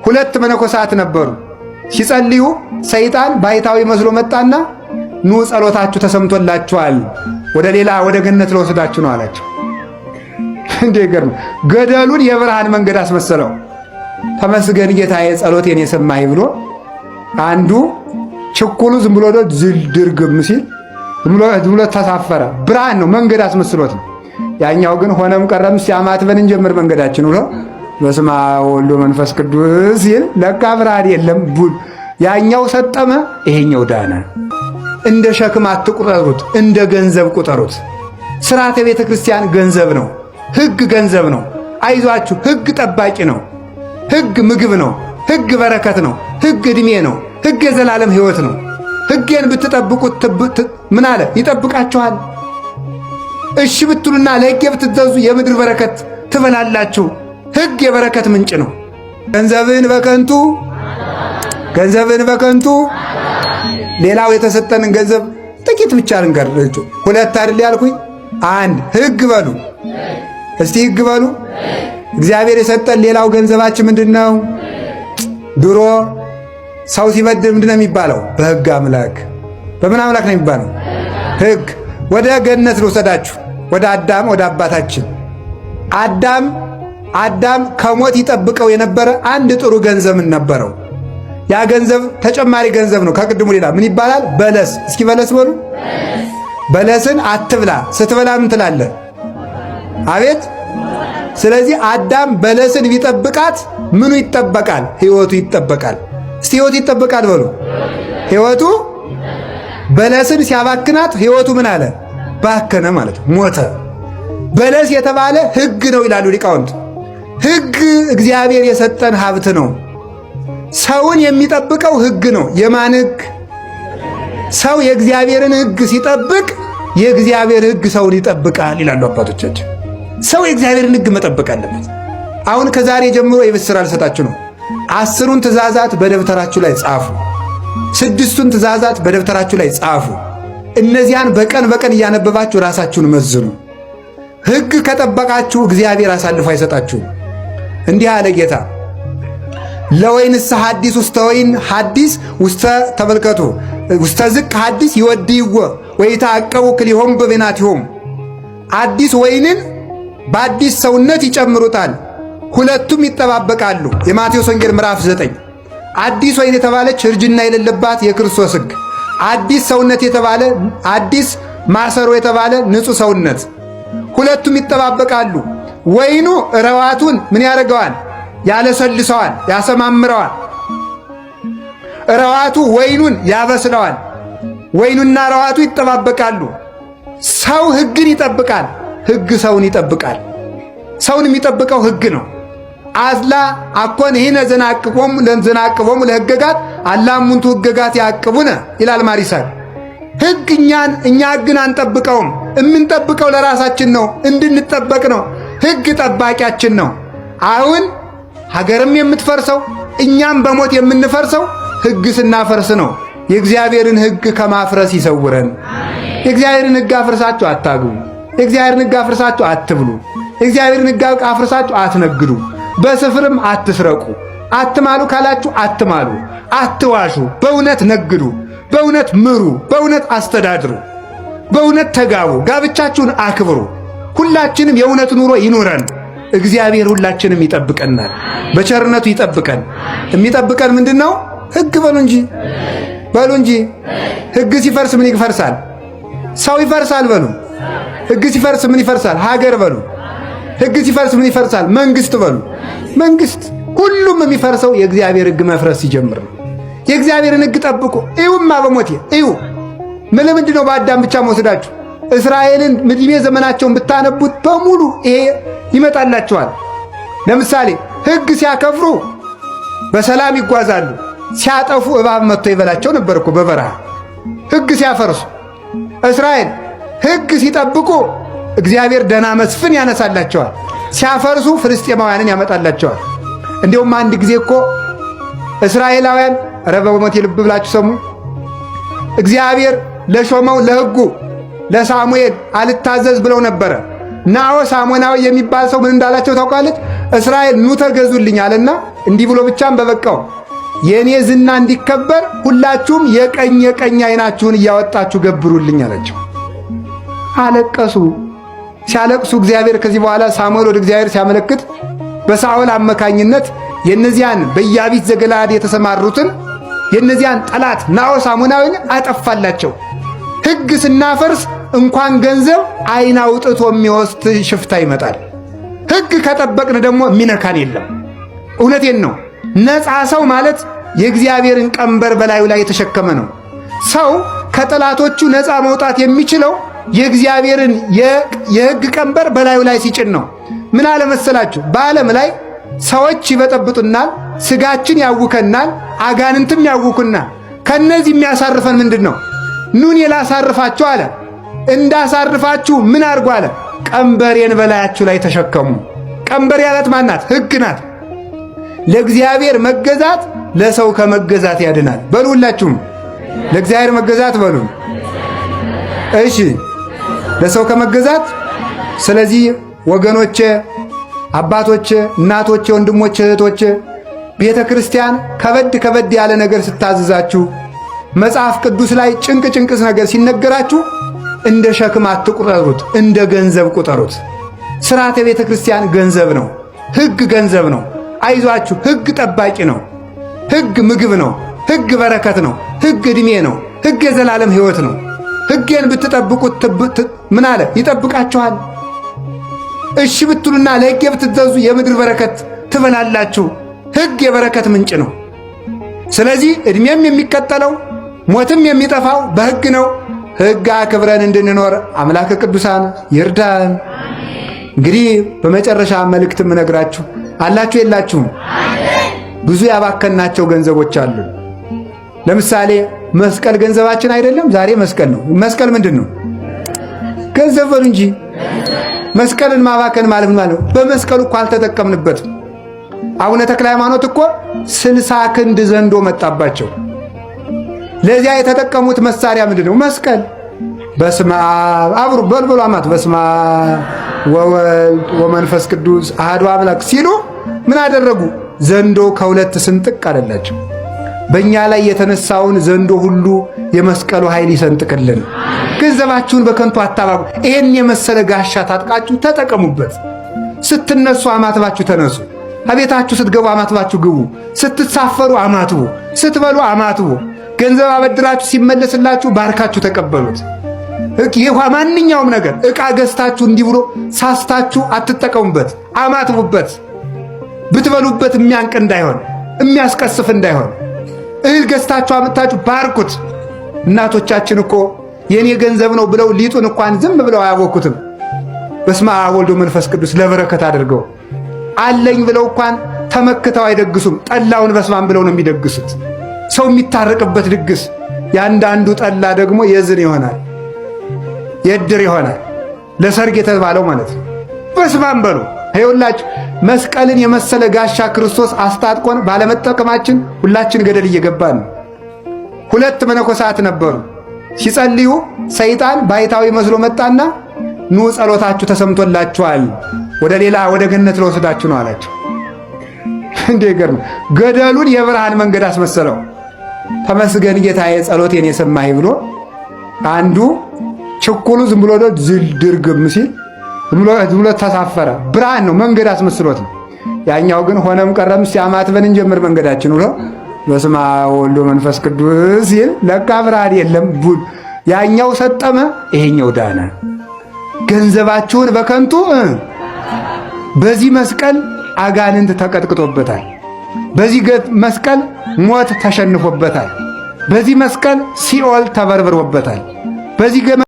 ሁለት መነኮሳት ነበሩ። ሲጸልዩ ሰይጣን ባይታዊ መስሎ መጣና ኑ ጸሎታችሁ ተሰምቶላችኋል፣ ወደ ገነት ለወስዳችሁ ነው አላቸው። እንዴ ገርም! ገደሉን የብርሃን መንገድ አስመሰለው። ተመስገን ጌታዬ ጸሎቴን የሰማህ ብሎ አንዱ ችኩሉ ዝም ብሎ ድርግም ሲል ዝም ብሎ ተሳፈረ። ብርሃን ነው መንገድ አስመስሎት ነው። ያኛው ግን ሆነም ቀረም ሲያማትበን እንጀምር መንገዳችን ብሎ በስመ አብ ወወልድ ወመንፈስ ቅዱስ ሲል ለካ ብርሃን የለም። ያኛው ሰጠመ፣ ይሄኛው ዳነ። እንደ ሸክም አትቁጠሩት፣ እንደ ገንዘብ ቁጠሩት። ሥርዓተ ቤተ ክርስቲያን ገንዘብ ነው። ሕግ ገንዘብ ነው። አይዟችሁ፣ ሕግ ጠባቂ ነው። ሕግ ምግብ ነው። ሕግ በረከት ነው። ሕግ ዕድሜ ነው። ሕግ የዘላለም ሕይወት ነው። ሕጌን ብትጠብቁት ምን አለ? ይጠብቃችኋል። እሺ ብትሉና ለሕጌ ብትገዙ የምድር በረከት ትበላላችሁ። ሕግ የበረከት ምንጭ ነው። ገንዘብን በከንቱ ሌላው የተሰጠንን ገንዘብ ጥቂት ብቻ ልንገር። ሁለት አይደል ያልኩኝ? አንድ ሕግ በሉ እስቲ፣ ሕግ በሉ። እግዚአብሔር የሰጠን ሌላው ገንዘባችን ምንድን ነው? ድሮ ሰው ሲበድል ምንድን ነው የሚባለው? በሕግ አምላክ። በምን አምላክ ነው የሚባለው? ሕግ። ወደ ገነት ልውሰዳችሁ፣ ወደ አዳም፣ ወደ አባታችን አዳም ከሞት ይጠብቀው የነበረ አንድ ጥሩ ገንዘብ ነበረው። ያ ገንዘብ ተጨማሪ ገንዘብ ነው ከቅድሙ ሌላ። ምን ይባላል? በለስ። እስኪ በለስ በሉ። በለስን አትብላ፣ ስትበላ ምን ትላለህ? አቤት። ስለዚህ አዳም በለስን ቢጠብቃት ምኑ ይጠበቃል? ሕይወቱ ይጠበቃል። እስቲ ሕይወቱ ይጠበቃል በሉ። ሕይወቱ በለስን ሲያባክናት ሕይወቱ ምን አለ? ባከነ ማለት ሞተ። በለስ የተባለ ሕግ ነው ይላሉ ሊቃውንት። ሕግ እግዚአብሔር የሰጠን ሀብት ነው። ሰውን የሚጠብቀው ሕግ ነው። የማን ሕግ? ሰው የእግዚአብሔርን ሕግ ሲጠብቅ የእግዚአብሔር ሕግ ሰውን ይጠብቃል ይላሉ አባቶቻችን። ሰው የእግዚአብሔርን ሕግ መጠበቅ አለበት። አሁን ከዛሬ ጀምሮ የብስራ ልሰጣችሁ ነው። 10ቱን ትእዛዛት በደብተራችሁ ላይ ጻፉ። 6ቱን ትእዛዛት በደብተራችሁ ላይ ጻፉ። እነዚያን በቀን እያነበባችሁ ራሳችሁን መዝኑ። ሕግ ከጠበቃችሁ እግዚአብሔር አሳልፎ አይሰጣችሁም። እንዲህ አለ ጌታ፣ ለወይንስ ሐዲስ ውስተ ወይን ሐዲስ ውስተ ተመልከቱ ውስተ ዝቅ ሐዲስ ይወድይዎ ወይታቀቡ ክሊሆሙ በቤናቲሆሙ። አዲስ ወይንን በአዲስ ሰውነት ይጨምሩታል፣ ሁለቱም ይጠባበቃሉ። የማቴዎስ ወንጌል ምዕራፍ 9። አዲስ ወይን የተባለች እርጅና የሌለባት የክርስቶስ ሕግ፣ አዲስ ሰውነት የተባለ አዲስ ማሰሮ የተባለ ንጹሕ ሰውነት፣ ሁለቱም ይጠባበቃሉ። ወይኑ ረዋቱን ምን ያደርገዋል? ያለሰልሰዋል፣ ያሰማምረዋል። ረዋቱ ወይኑን ያበስለዋል። ወይኑና ረዋቱ ይጠባበቃሉ። ሰው ሕግን ይጠብቃል፣ ሕግ ሰውን ይጠብቃል። ሰውን የሚጠብቀው ሕግ ነው። አዝላ አኮን ይህነ ዘናቅቦሙ ለሕገጋት አላሙንቱ ሕገጋት ያቅቡነ ይላል ማሪሳል። ሕግ እኛ ሕግን አንጠብቀውም። የምንጠብቀው ለራሳችን ነው፣ እንድንጠበቅ ነው። ሕግ ጠባቂያችን ነው። አሁን ሀገርም የምትፈርሰው እኛም በሞት የምንፈርሰው ሕግ ስናፈርስ ነው። የእግዚአብሔርን ሕግ ከማፍረስ ይሰውረን። የእግዚአብሔርን ሕግ አፍርሳችሁ አታግቡ። የእግዚአብሔርን ሕግ አፍርሳችሁ አትብሉ። የእግዚአብሔርን ሕግ አፍርሳችሁ አትነግዱ። በስፍርም አትስረቁ። አትማሉ ካላችሁ አትማሉ። አትዋሹ። በእውነት ነግዱ። በእውነት ምሩ። በእውነት አስተዳድሩ። በእውነት ተጋቡ። ጋብቻችሁን አክብሩ። ሁላችንም የእውነት ኑሮ ይኑረን። እግዚአብሔር ሁላችንም ይጠብቀናል። በቸርነቱ ይጠብቀን። የሚጠብቀን ምንድነው? ሕግ በሉ እንጂ ሕግ ሲፈርስ ምን ይፈርሳል? ሰው ይፈርሳል በሉ። ሕግ ሲፈርስ ምን ይፈርሳል? ሀገር በሉ። ሕግ ሲፈርስ ምን ይፈርሳል? መንግስት በሉ። መንግስት ሁሉም የሚፈርሰው የእግዚአብሔር ሕግ መፍረስ ሲጀምር ነው። የእግዚአብሔርን ሕግ ጠብቁ። እዩማ በሞቴ እዩ። ምንድን ነው በአዳም ብቻ መወስዳችሁ? እስራኤልን ዕድሜ ዘመናቸውን ብታነቡት በሙሉ ይሄ ይመጣላቸዋል። ለምሳሌ ሕግ ሲያከብሩ በሰላም ይጓዛሉ። ሲያጠፉ እባብ መጥቶ ይበላቸው ነበር እኮ በበረሃ። ሕግ ሲያፈርሱ እስራኤል ሕግ ሲጠብቁ እግዚአብሔር ደህና መስፍን ያነሳላቸዋል። ሲያፈርሱ ፍልስጤማውያንን ያመጣላቸዋል። እንዲሁም አንድ ጊዜ እኮ እስራኤላውያን ረበሞት ልብ ብላችሁ ሰሙ። እግዚአብሔር ለሾመው ለሕጉ ለሳሙኤል አልታዘዝ ብለው ነበረ። ናዖስ አሞናዊ የሚባል ሰው ምን እንዳላቸው ታውቃለች? እስራኤል ኑ ተገዙልኝ አለና እንዲህ ብሎ ብቻም በበቃው የእኔ ዝና እንዲከበር ሁላችሁም የቀኝ ዓይናችሁን እያወጣችሁ ገብሩልኝ አላቸው። አለቀሱ። ሲያለቅሱ እግዚአብሔር ከዚህ በኋላ ሳሙኤል ወደ እግዚአብሔር ሲያመለክት በሳኦል አመካኝነት የእነዚያን በኢያቢስ ዘገለዓድ የተሰማሩትን የእነዚያን ጠላት ናዖስ አሞናዊን አጠፋላቸው። ሕግ ስናፈርስ እንኳን ገንዘብ ዓይን አውጥቶ የሚወስድ ሽፍታ ይመጣል። ሕግ ከጠበቅን ደግሞ የሚነካን የለም። እውነቴን ነው። ነፃ ሰው ማለት የእግዚአብሔርን ቀንበር በላዩ ላይ የተሸከመ ነው። ሰው ከጠላቶቹ ነፃ መውጣት የሚችለው የእግዚአብሔርን የሕግ ቀንበር በላዩ ላይ ሲጭን ነው። ምን አለ መሰላችሁ? በዓለም ላይ ሰዎች ይበጠብጡናል፣ ስጋችን ያውከናል፣ አጋንንትም ያውኩናል። ከነዚህ የሚያሳርፈን ምንድን ነው? ኑን ላሳርፋችሁ አለ። እንዳሳርፋችሁ ምን አድርጉ አለ? ቀንበሬን በላያችሁ ላይ ተሸከሙ። ቀንበር ያላት ማናት? ሕግ ናት። ለእግዚአብሔር መገዛት ለሰው ከመገዛት ያድናል። በሉ ሁላችሁም ለእግዚአብሔር መገዛት በሉ። እሺ፣ ለሰው ከመገዛት። ስለዚህ ወገኖቼ፣ አባቶቼ፣ እናቶቼ፣ ወንድሞቼ፣ እህቶቼ ቤተ ክርስቲያን ከበድ ያለ ነገር ስታዝዛችሁ፣ መጽሐፍ ቅዱስ ላይ ጭንቅስ ነገር ሲነገራችሁ እንደ ሸክም አትቁጠሩት፣ እንደ ገንዘብ ቁጠሩት። ሥርዓተ ቤተ ክርስቲያን ገንዘብ ነው። ሕግ ገንዘብ ነው። አይዟችሁ፣ ሕግ ጠባቂ ነው። ሕግ ምግብ ነው። ሕግ በረከት ነው። ሕግ ዕድሜ ነው። ሕግ የዘላለም ሕይወት ነው። ሕጌን ብትጠብቁት ምን አለ? ይጠብቃችኋል። እሺ ብትሉና ለሕጌ ብትገዙ የምድር በረከት ትበላላችሁ። ሕግ የበረከት ምንጭ ነው። ስለዚህ ዕድሜም የሚቀጠለው ሞትም የሚጠፋው በሕግ ነው። ሕግ አክብረን እንድንኖር አምላከ ቅዱሳን ይርዳን። እንግዲህ በመጨረሻ መልእክት የምነግራችሁ አላችሁ የላችሁም? ብዙ ያባከናቸው ገንዘቦች አሉ። ለምሳሌ መስቀል ገንዘባችን አይደለም? ዛሬ መስቀል ነው። መስቀል ምንድን ነው? ገንዘብ በሉ እንጂ። መስቀልን ማባከን ማለት ነው። በመስቀሉ እኮ አልተጠቀምንበትም። አቡነ ተክለ ሃይማኖት እኮ 60 ክንድ ዘንዶ መጣባቸው። ለዚያ የተጠቀሙት መሳሪያ ምንድን ነው? መስቀል። በስመ አብ አብሩ በልበሉ አማት በስመ አብ ወወልድ ወመንፈስ ቅዱስ አሐዱ አምላክ ሲሉ ምን አደረጉ? ዘንዶ ከሁለት ስንጥቅ አደላቸው። በእኛ ላይ የተነሳውን ዘንዶ ሁሉ የመስቀሉ ኃይል ይሰንጥቅልን። ገንዘባችሁን በከንቱ አታባቡ። ይሄን የመሰለ ጋሻ ታጥቃችሁ ተጠቀሙበት። ስትነሱ አማትባችሁ ተነሱ። አቤታችሁ ስትገቡ አማትባችሁ ግቡ። ስትሳፈሩ አማትቡ። ስትበሉ አማትቡ። ገንዘብ አበድራችሁ ሲመለስላችሁ ባርካችሁ ተቀበሉት። ይህ ማንኛውም ነገር ዕቃ ገዝታችሁ እንዲህ ብሎ ሳስታችሁ አትጠቀሙበት። አማትቡበት። ብትበሉበት የሚያንቅ እንዳይሆን፣ የሚያስቀስፍ እንዳይሆን። እህል ገዝታችሁ አምጥታችሁ ባርኩት። እናቶቻችን እኮ የኔ ገንዘብ ነው ብለው ሊጡን እንኳን ዝም ብለው አያቦኩትም። በስመ አብ ወልድ ወመንፈስ ቅዱስ ለበረከት አድርገው አለኝ ብለው እንኳን ተመክተው አይደግሱም። ጠላውን በስማም ብለው ነው የሚደግሱት። ሰው የሚታረቅበት ድግስ። ያንዳንዱ ጠላ ደግሞ የዝን ይሆናል፣ የድር ይሆናል። ለሰርግ የተባለው ማለት ነው። በስማም በሉ። ይኸውላችሁ መስቀልን የመሰለ ጋሻ ክርስቶስ አስታጥቆን ባለመጠቀማችን ሁላችን ገደል እየገባን ነው። 2 መነኮሳት ነበሩ። ሲጸልዩ ሰይጣን ባይታዊ መስሎ መጣና ኑ ጸሎታችሁ ተሰምቶላችኋል፣ ወደ ገነት ለወሰዳችሁ ነው አላቸው። እንዴ ገርም! ገደሉን የብርሃን መንገድ አስመሰለው። ተመስገን ጌታዬ ጸሎቴን የሰማኸኝ ብሎ አንዱ ችኩሉ ዝም ብሎ ድርግም ሲል ዝም ብሎ ተሳፈረ። ብርሃን ነው መንገድ አስመስሎት ነው። ያኛው ግን ሆነም ቀረም ሲያማትበን እንጀምር መንገዳችን ብሎ በስመ አብ ወወልድ ወመንፈስ ቅዱስ ሲል ለካ ብርሃን የለም። ያኛው ሰጠመ፣ ይሄኛው ዳነ። ገንዘባችሁን በከንቱ በዚህ መስቀል አጋንንት ተቀጥቅጦበታል። በዚህ መስቀል ሞት ተሸንፎበታል። በዚህ መስቀል ሲኦል ተበርብሮበታል። በዚህ